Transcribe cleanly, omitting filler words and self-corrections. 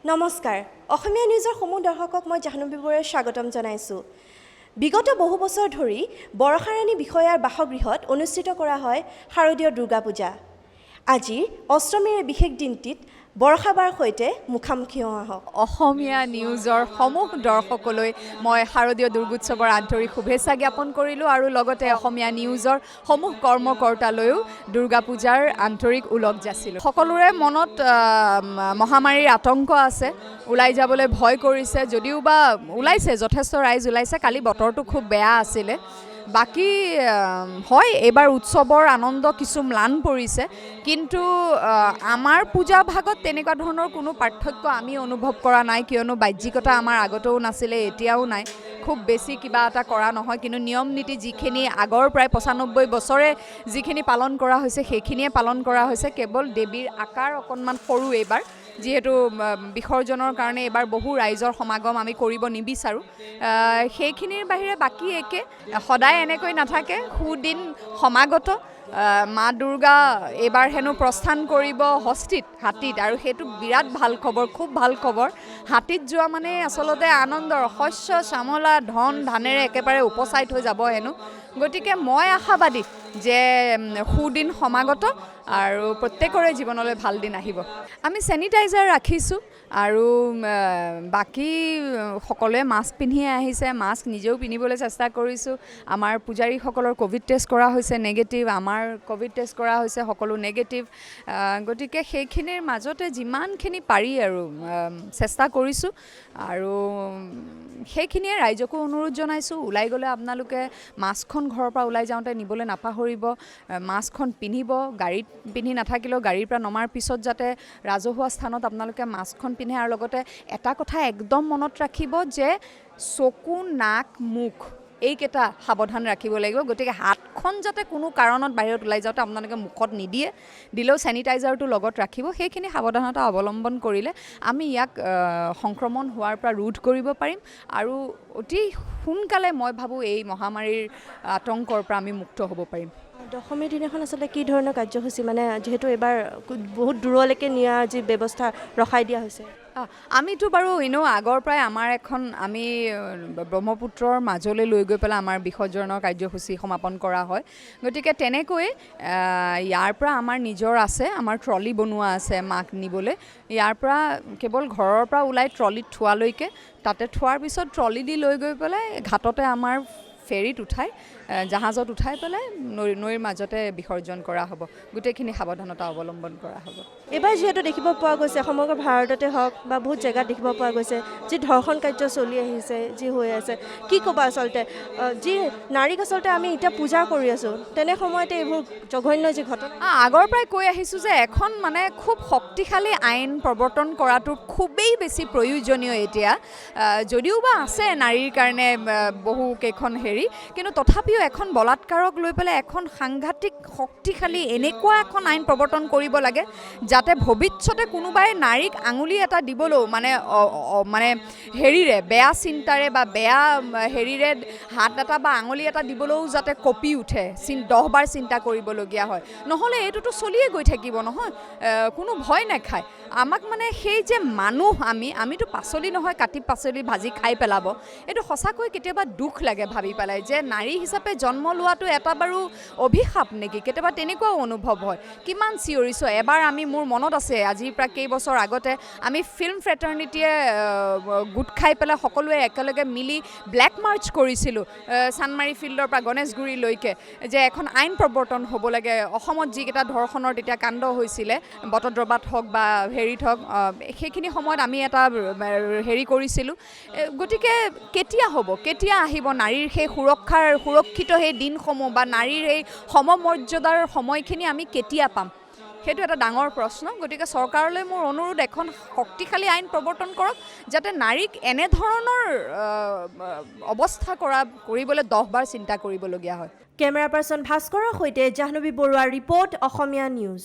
নমস্কাৰ অসমীয়া নিউজৰ সমূহ দৰ্শকক মই জাহ্নবী বৰুৱাই স্বাগতম জনাইছো। বিগত বহু বছৰ ধৰি বৰষাৰাণী বিষয়াৰ বাসগৃহত অনুষ্ঠিত কৰা হয় শাৰদীয় দুৰ্গা পূজা। আজি অষ্টমীৰ বিশেষ দিনটিত বৰষাবাৰ সৈতে মুখামুখি হোৱা হওক। অসমীয়া নিউজৰ সমূহ দৰ্শকলৈ মই শাৰদীয় দুৰ্গোৎসৱৰ আন্তৰিক শুভেচ্ছা জ্ঞাপন কৰিলোঁ আৰু লগতে অসমীয়া নিউজৰ সমূহ কৰ্মকৰ্তালৈও দুৰ্গা পূজাৰ আন্তৰিক ওলগ যাচিলোঁ। সকলোৰে মনত মহামাৰীৰ আতংক আছে, ওলাই যাবলৈ ভয় কৰিছে, যদিও বা ওলাইছে, যথেষ্ট ৰাইজ ওলাইছে। কালি বতৰটো খুব বেয়া আছিলে। বাকী হয়, এইবাৰ উৎসৱৰ আনন্দ কিছু ম্লান পৰিছে, কিন্তু আমাৰ পূজা ভাগত তেনেকুৱা ধৰণৰ কোনো পাৰ্থক্য আমি অনুভৱ কৰা নাই, কিয়নো বাহ্যিকতা আমাৰ আগতেও নাছিলে, এতিয়াও নাই। খুব বেছি কিবা এটা কৰা নহয়, কিন্তু নিয়ম নীতি যিখিনি আগৰ প্ৰায় ৯৫ বছৰে যিখিনি পালন কৰা হৈছে সেইখিনিয়ে পালন কৰা হৈছে। কেৱল দেৱীৰ আকাৰ অকণমান সৰু এইবাৰ, যিহেতু বিসৰ্জনৰ কাৰণে এইবাৰ বহু ৰাইজৰ সমাগম আমি কৰিব নিবিচাৰোঁ। সেইখিনিৰ বাহিৰে বাকী একে, সদায় এনেকৈ নাথাকে। সুদিন সমাগত মা দুৰ্গা এইবাৰ হেনো প্ৰস্থান কৰিব হাতীত, আৰু সেইটো বিৰাট ভাল খবৰ, খুব ভাল খবৰ। হাতীত যোৱা মানে আচলতে আনন্দৰ, শস্য শ্যামলা ধন ধানেৰে একেবাৰে উপচাই থৈ যাব হেনো। গতিকে মই আশাবাদী যে সুদিন সমাগত আৰু প্ৰত্যেকৰে জীৱনলৈ ভাল দিন আহিব। আমি চেনিটাইজাৰ ৰাখিছোঁ আৰু বাকী সকলোৱে মাস্ক পিন্ধিয়ে আহিছে। মাস্ক নিজেও পিন্ধিবলৈ চেষ্টা কৰিছোঁ। আমাৰ পূজাৰীসকলৰ ক'ভিড টেষ্ট কৰা হৈছে নেগেটিভ, আমাৰ ক'ভিড টেষ্ট কৰা হৈছে, সকলো নেগেটিভ। গতিকে সেইখিনিৰ মাজতে যিমানখিনি পাৰি আৰু চেষ্টা কৰিছোঁ, আৰু সেইখিনিয়ে ৰাইজকো অনুৰোধ জনাইছোঁ, ওলাই গ'লে আপোনালোকে মাস্কখন ঘৰৰ পৰা ওলাই যাওঁতে নিবলৈ নাপাহৰিব। মাস্কখন পিন্ধিব, গাড়ীত পিন্ধি নাথাকিলেও গাড়ীৰ পৰা নমাৰ পিছত যাতে ৰাজহুৱা স্থানত আপোনালোকে মাস্কখন পিন্ধে। আৰু লগতে এটা কথা একদম মনত ৰাখিব যে চকু, নাক, মুখ এইকেইটা সাৱধান ৰাখিব লাগিব। গতিকে হাতখন যাতে কোনো কাৰণত বাহিৰত ওলাই যাওঁতে আপোনালোকে মুখত নিদিয়ে, দিলেও চেনিটাইজাৰটো লগত ৰাখিব। সেইখিনি সাৱধানতা অৱলম্বন কৰিলে আমি ইয়াক সংক্ৰমণ হোৱাৰ পৰা ৰোধ কৰিব পাৰিম, আৰু অতি সোনকালে মই ভাবোঁ এই মহামাৰীৰ আতংকৰ পৰা আমি মুক্ত হ'ব পাৰিম। দশমীৰ দিনাখন আচলতে কি ধৰণৰ কাৰ্যসূচী, মানে যিহেতু এইবাৰ বহুত দূৰলৈকে নিয়াৰ যি ব্যৱস্থা ৰখাই দিয়া হৈছে? আমিতো বাৰু এনেও আগৰ পৰাই আমি ব্ৰহ্মপুত্ৰৰ মাজলৈ লৈ গৈ পেলাই আমাৰ বিসৰ্জনৰ কাৰ্যসূচী সমাপন কৰা হয়। গতিকে তেনেকৈ ইয়াৰ পৰা আমাৰ নিজৰ আছে, আমাৰ ট্ৰলি বনোৱা আছে মাক নিবলৈ। ইয়াৰ পৰা কেৱল ঘৰৰ পৰা ওলাই ট্ৰলিত থোৱালৈকে, তাতে থোৱাৰ পিছত ট্ৰলি দি লৈ গৈ পেলাই ঘাটতে আমাৰ ফেৰীত উঠাই, জাহাজত উঠাই পেলাই নৈৰ মাজতে বিসৰ্জন কৰা হ'ব। গোটেইখিনি সাৱধানতা অৱলম্বন কৰা হ'ব। এইবাৰ যিহেতু দেখিব পোৱা গৈছে সমগ্ৰ ভাৰততে হওক বা বহুত জেগাত দেখিব পোৱা গৈছে যি ধৰ্ষণ কাৰ্য চলি আহিছে, যি হৈ আছে, কি ক'বা আচলতে? যি নাৰীক আচলতে আমি এতিয়া পূজা কৰি আছোঁ, তেনে সময়তে এইবোৰ জঘন্য যি ঘটনা। আগৰ পৰাই কৈ আহিছোঁ যে এখন মানে খুব শক্তিশালী আইন প্ৰৱৰ্তন কৰাটো খুবেই বেছি প্ৰয়োজনীয় এতিয়া। যদিও বা আছে নাৰীৰ কাৰণে বহু কেইখন কিন্তু তথাপিও এখন বলাৎকাৰক লৈ পেলাই এখন সাংঘাতিক শক্তিশালী এনেকুৱা এখন আইন প্ৰৱৰ্তন কৰিব লাগে, যাতে ভৱিষ্যতে কোনোবাই নাৰীক আঙুলি এটা দিবলৈও মানে হেৰিৰে, বেয়া চিন্তাৰে বা বেয়া হেৰিৰে হাত এটা বা আঙুলি এটা দিবলৈও যাতে কঁপি উঠে, 10 বাৰ চিন্তা কৰিবলগীয়া হয়। নহ'লে এইটোতো চলিয়ে গৈ থাকিব নহয়, কোনো ভয় নাখায়। আমাক মানে সেই যে মানুহ, আমিতো পাচলি নহয় কাটি পাচলি ভাজি খাই পেলাব। এইটো সঁচাকৈ কেতিয়াবা দুখ লাগে ভাবি পেলাই যে নাৰী হিচাপে জন্ম লোৱাটো এটা বাৰু অভিশাপ নেকি, কেতিয়াবা তেনেকুৱাও অনুভৱ হয়। কিমান চিঞৰিছোঁ। এবাৰ মোৰ মনত আছে, আজিৰ পৰা কেইবছৰ আগতে আমি ফিল্ম ফ্ৰেটাৰ্নিটিয়ে গোট খাই পেলাই সকলোৱে একেলগে মিলি ব্লেক মাৰ্চ কৰিছিলোঁ চানমাৰী ফিল্ডৰ পৰা গণেশগুৰিলৈকে, যে এখন আইন প্ৰৱৰ্তন হ'ব লাগে। অসমত যিকেইটা ধৰ্ষণৰ তেতিয়া কাণ্ড হৈছিলে, বটদ্ৰৱাত হওক বা হেৰিত হওক, সেইখিনি সময়ত আমি এটা হেৰি কৰিছিলোঁ। গতিকে কেতিয়া হ'ব, কেতিয়া আহিব নাৰীৰ সেই সুৰক্ষিত সেই দিনসমূহ, বা নাৰীৰ সেই সমমৰ্যাদাৰ সময়খিনি আমি কেতিয়া পাম? সেইটো এটা ডাঙৰ প্ৰশ্ন। গতিকে চৰকাৰলৈ মোৰ অনুৰোধ, এখন শক্তিশালী আইন প্ৰৱৰ্তন কৰক, যাতে নাৰীক এনেধৰণৰ অৱস্থা কৰিবলৈ 10 বাৰ চিন্তা কৰিবলগীয়া হয়। কেমেৰা পাৰ্চন ভাস্কৰৰ সৈতে জাহ্নবী বৰুৱাৰ ৰিপৰ্ট, অসমীয়া নিউজ।